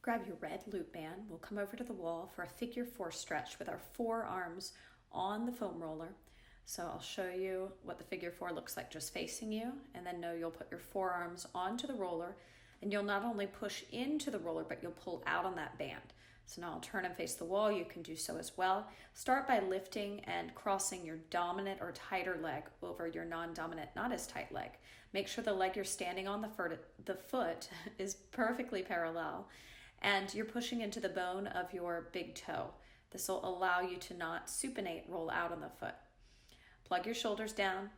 Grab your red loop band. We'll come over to the wall for a figure 4 stretch with our forearms on the foam roller. So I'll show you what the figure 4 looks like just facing you, and then you'll put your forearms onto the roller, and you'll not only push into the roller, but you'll pull out on that band. So now I'll turn and face the wall. You can do so as well. Start by lifting and crossing your dominant or tighter leg over your non-dominant, not as tight leg. Make sure the leg you're standing on, the foot is perfectly parallel, and you're pushing into the bone of your big toe. This will allow you to not supinate, roll out on the foot. Plug your shoulders down,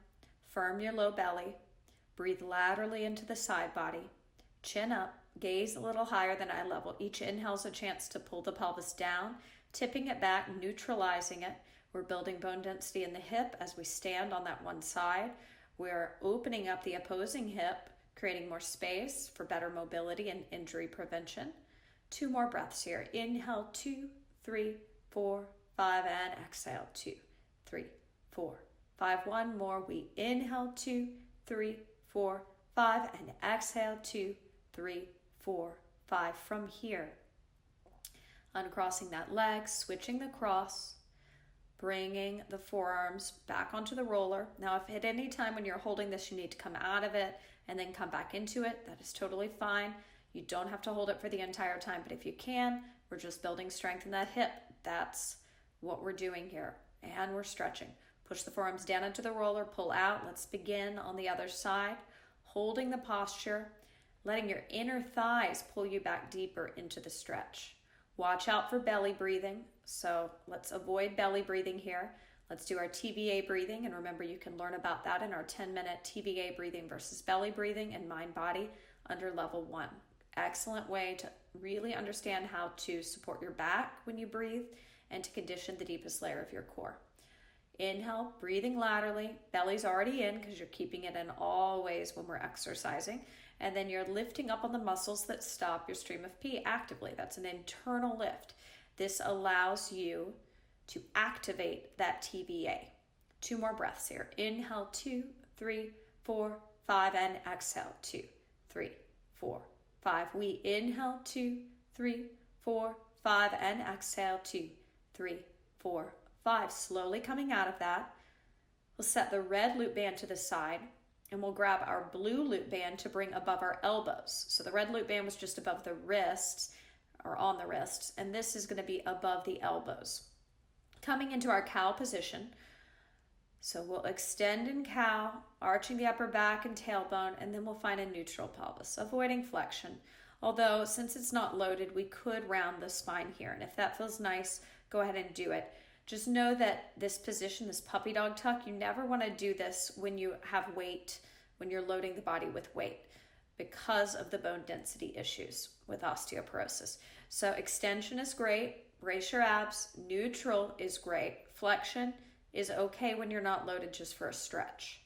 firm your low belly, breathe laterally into the side body, chin up, gaze a little higher than eye level. Each inhale is a chance to pull the pelvis down, tipping it back, neutralizing it. We're building bone density in the hip as we stand on that one side. We're opening up the opposing hip, creating more space for better mobility and injury prevention. 2 more breaths here. Inhale, 2, 3, 4, 5, and exhale, 2, 3, 4, 5. One more. We inhale, 2, 3, 4, 5, and exhale, 2, 3, 4, 5. From here, uncrossing that leg, switching the cross, bringing the forearms back onto the roller. Now, if at any time when you're holding this, you need to come out of it and then come back into it, that is totally fine. You don't have to hold it for the entire time, but if you can, we're just building strength in that hip. That's what we're doing here. And we're stretching. Push the forearms down into the roller, pull out. Let's begin on the other side. Holding the posture, letting your inner thighs pull you back deeper into the stretch. Watch out for belly breathing. So let's avoid belly breathing here. Let's do our TVA breathing. And remember, you can learn about that in our 10-minute TVA breathing versus belly breathing and mind-body under level 1. Excellent way to really understand how to support your back when you breathe and to condition the deepest layer of your core. Inhale, breathing laterally. Belly's already in because you're keeping it in always when we're exercising. And then you're lifting up on the muscles that stop your stream of pee actively. That's an internal lift. This allows you to activate that TVA. 2 more breaths here. Inhale, 2, 3, 4, 5, and exhale, 2, 3, 4, 5. We inhale, 2, 3, 4, 5, and exhale, 2, 3, 4, 5. Slowly coming out of that, we'll set the red loop band to the side, and we'll grab our blue loop band to bring above our elbows. So the red loop band was just above the wrists, or on the wrists, and this is going to be above the elbows. Coming into our cow position, so we'll extend in cow, arching the upper back and tailbone, and then we'll find a neutral pelvis, avoiding flexion. Although, since it's not loaded, we could round the spine here, and if that feels nice, go ahead and do it. Just know that this position, this puppy dog tuck, you never want to do this when you have weight, when you're loading the body with weight, because of the bone density issues with osteoporosis. So extension is great, brace your abs, neutral is great, flexion is okay when you're not loaded, just for a stretch.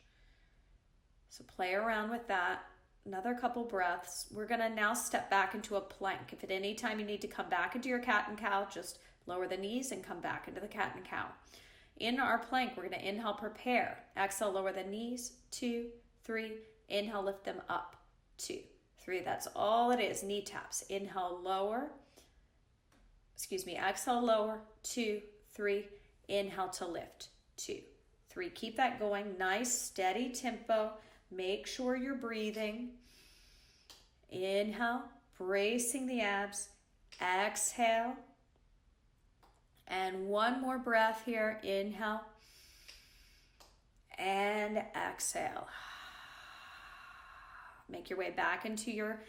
So play around with that. Another couple breaths. We're going to now step back into a plank. If at any time you need to come back into your cat and cow, just lower the knees and come back into the cat and cow. In our plank, we're going to inhale, prepare. Exhale, lower the knees. 2, 3. Inhale, lift them up. 2, 3. That's all it is. Knee taps. Inhale, lower. Exhale, lower. 2, 3. Inhale to lift. 2, 3. Keep that going. Nice, steady tempo. Make sure you're breathing. Inhale, bracing the abs. Exhale. And one more breath here. Inhale. And exhale. Make your way back into your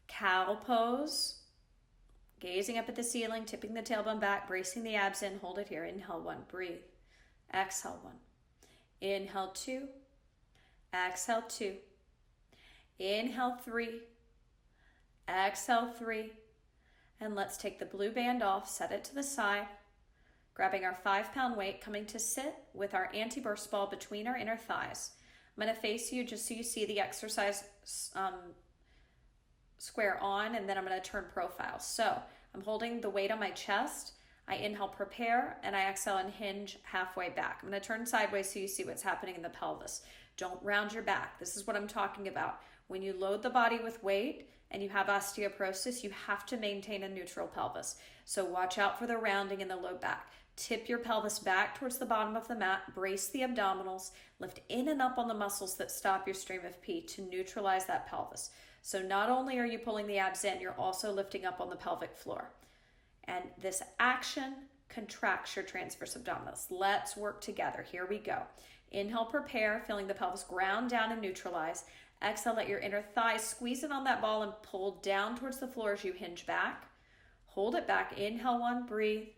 cow pose. Gazing up at the ceiling, tipping the tailbone back, bracing the abs in. Hold it here. Inhale, 1. Breathe. Exhale, 1. Inhale, 2. Exhale, 2. Inhale, 3. Exhale, 3. And let's take the blue band off, set it to the side, grabbing our 5-pound weight, coming to sit with our anti-burst ball between our inner thighs. I'm going to face you just so you see the exercise square on, and then I'm going to turn profile. So I'm holding the weight on my chest. I inhale, prepare, and I exhale and hinge halfway back. I'm going to turn sideways so you see what's happening in the pelvis. Don't round your back. This is what I'm talking about. When you load the body with weight and you have osteoporosis, you have to maintain a neutral pelvis. So watch out for the rounding in the low back. Tip your pelvis back towards the bottom of the mat, brace the abdominals, lift in and up on the muscles that stop your stream of pee to neutralize that pelvis. So not only are you pulling the abs in, you're also lifting up on the pelvic floor. And this action contracts your transverse abdominis. Let's work together. Here we go. Inhale, prepare, feeling the pelvis ground down and neutralize. Exhale, let your inner thighs squeeze in on that ball and pull down towards the floor as you hinge back. Hold it back. Inhale one, breathe.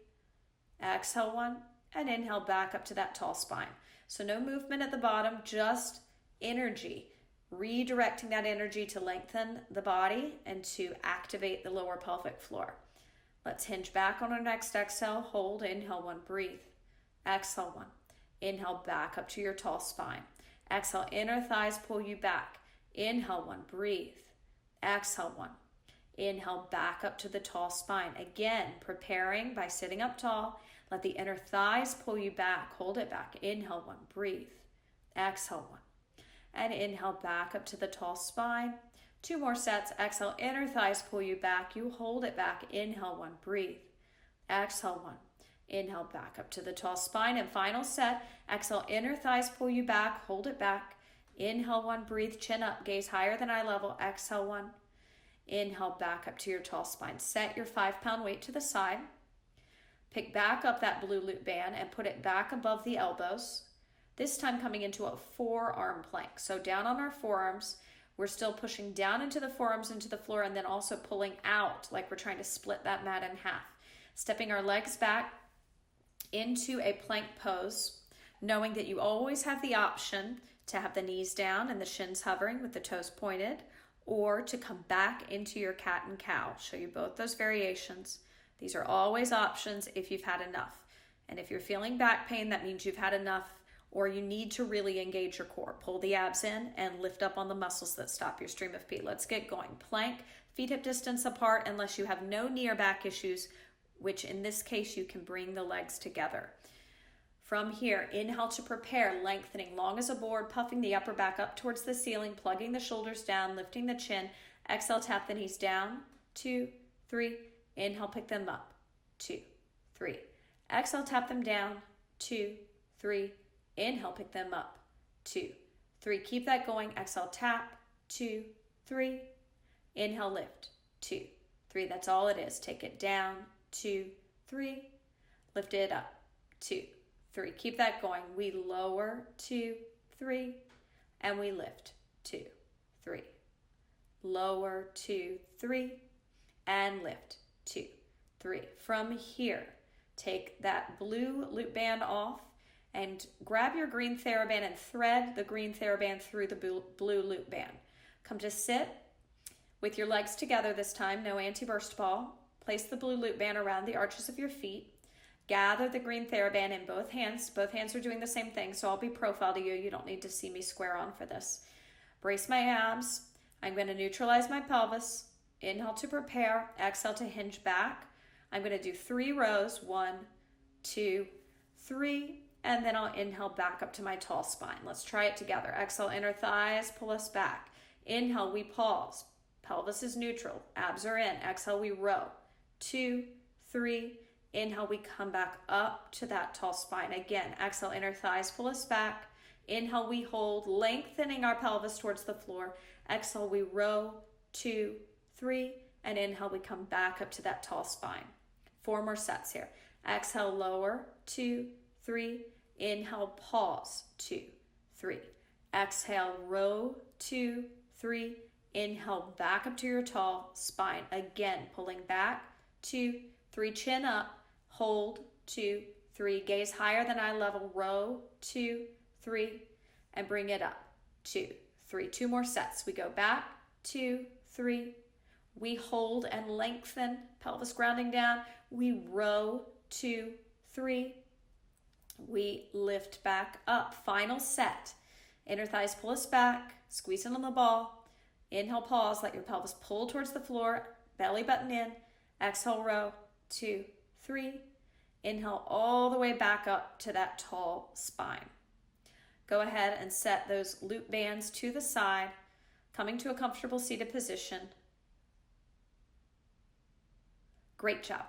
Exhale one, and inhale back up to that tall spine. So no movement at the bottom, just energy. Redirecting that energy to lengthen the body and to activate the lower pelvic floor. Let's hinge back on our next exhale. Hold, inhale one, breathe. Exhale one. Inhale back up to your tall spine. Exhale, inner thighs pull you back. Inhale one, breathe. Exhale one. Inhale back up to the tall spine. Again, preparing by sitting up tall. Let the inner thighs pull you back. Hold it back. Inhale one, breathe. Exhale one. And inhale back up to the tall spine. 2 more sets. Exhale, inner thighs pull you back. You hold it back. Inhale one, breathe. Exhale one. Inhale back up to the tall spine. And final set. Exhale, inner thighs pull you back. Hold it back. Inhale one, breathe. Chin up. Gaze higher than eye level. Exhale one. Inhale back up to your tall spine. Set your 5-pound weight to the side. Pick back up that blue loop band and put it back above the elbows. This time coming into a forearm plank. So down on our forearms, we're still pushing down into the forearms into the floor and then also pulling out like we're trying to split that mat in half. Stepping our legs back into a plank pose, knowing that you always have the option to have the knees down and the shins hovering with the toes pointed, or to come back into your cat and cow. I'll show you both those variations. These are always options if you've had enough. And if you're feeling back pain, that means you've had enough, or you need to really engage your core. Pull the abs in and lift up on the muscles that stop your stream of pee. Let's get going. Plank, feet hip distance apart unless you have no knee or back issues, which in this case you can bring the legs together. From here, inhale to prepare, lengthening long as a board, puffing the upper back up towards the ceiling, plugging the shoulders down, lifting the chin. Exhale, tap the knees down. 2, 3. Inhale, pick them up. 2, 3. Exhale, tap them down. 2, 3. Inhale, pick them up. 2, 3. Keep that going. Exhale, tap. 2, 3. Inhale, lift. 2, 3. That's all it is. Take it down. 2, 3. Lift it up. 2, 3. Keep that going. We lower. 2, 3. And we lift. 2, 3. Lower. 2, 3. And lift. 2, 3. From here, take that blue loop band off and grab your green Theraband and thread the green Theraband through the blue loop band. Come to sit with your legs together this time, no anti-burst ball. Place the blue loop band around the arches of your feet. Gather the green Theraband in both hands. Both hands are doing the same thing, so I'll be profile to you. You don't need to see me square on for this. Brace my abs. I'm going to neutralize my pelvis. Inhale to prepare. Exhale to hinge back. I'm going to do 3 rows. 1, 2, 3. And then I'll inhale back up to my tall spine. Let's try it together. Exhale, inner thighs, pull us back. Inhale, we pause. Pelvis is neutral. Abs are in. Exhale, we row. 2, 3. Inhale, we come back up to that tall spine. Again, exhale, inner thighs, pull us back. Inhale, we hold, lengthening our pelvis towards the floor. Exhale, we row. 2, 3. And inhale, we come back up to that tall spine. 4 more sets here. Exhale, lower. 2, 3. Inhale, pause. 2, 3. Exhale, row. 2, 3. Inhale, back up to your tall spine. Again, pulling back. 2, 3. Chin up. Hold. 2, 3. Gaze higher than eye level. Row. 2, 3. And bring it up. 2, 3. 2 more sets. We go back. 2, 3. We hold and lengthen. Pelvis grounding down. We row. 2, 3. We lift back up. Final set. Inner thighs pull us back. Squeeze in on the ball. Inhale, pause. Let your pelvis pull towards the floor. Belly button in. Exhale, row. 2, 3. Inhale all the way back up to that tall spine. Go ahead and set those loop bands to the side. Coming to a comfortable seated position. Great job.